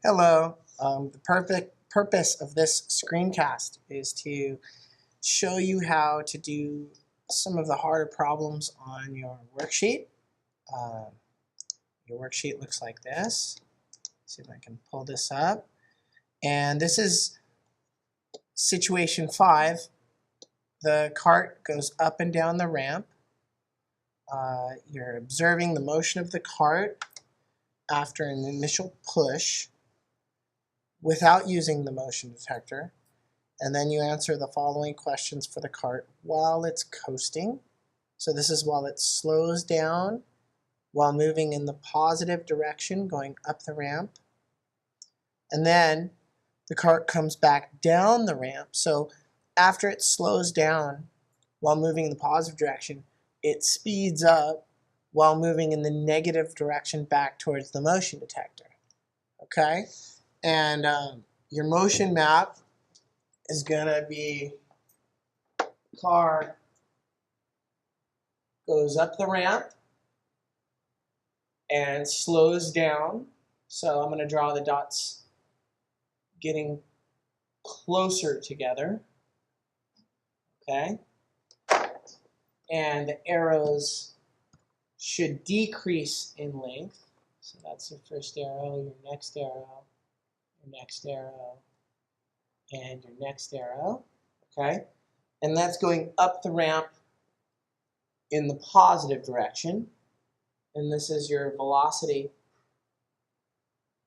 Hello. The perfect purpose of this screencast is to show you how to do some of the harder problems on your worksheet. Uh, your worksheet looks like this. Let's see if I can pull this up. And this is situation 5. The cart goes up and down the ramp. You're observing the motion of the cart after an initial push without using the motion detector, and then you answer the following questions for the cart while it's coasting. So this is while it slows down, while moving in the positive direction, going up the ramp. And then the cart comes back down the ramp. So after it slows down while moving in the positive direction, it speeds up while moving in the negative direction back towards the motion detector. Okay? And your motion map is going to be car goes up the ramp and slows down. So I'm going to draw the dots getting closer together. Okay? And the arrows should decrease in length. So that's your first arrow, your next arrow, your next arrow, and your next arrow, okay? And that's going up the ramp in the positive direction. And this is your velocity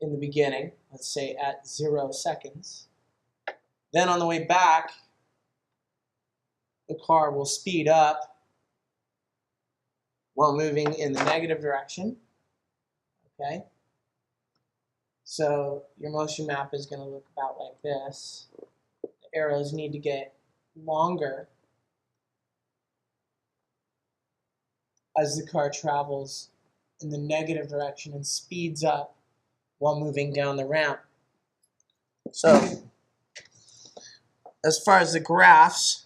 in the beginning, let's say at 0 seconds. Then on the way back, the car will speed up while moving in the negative direction, okay? So your motion map is going to look about like this. The arrows need to get longer as the car travels in the negative direction and speeds up while moving down the ramp. So as far as the graphs,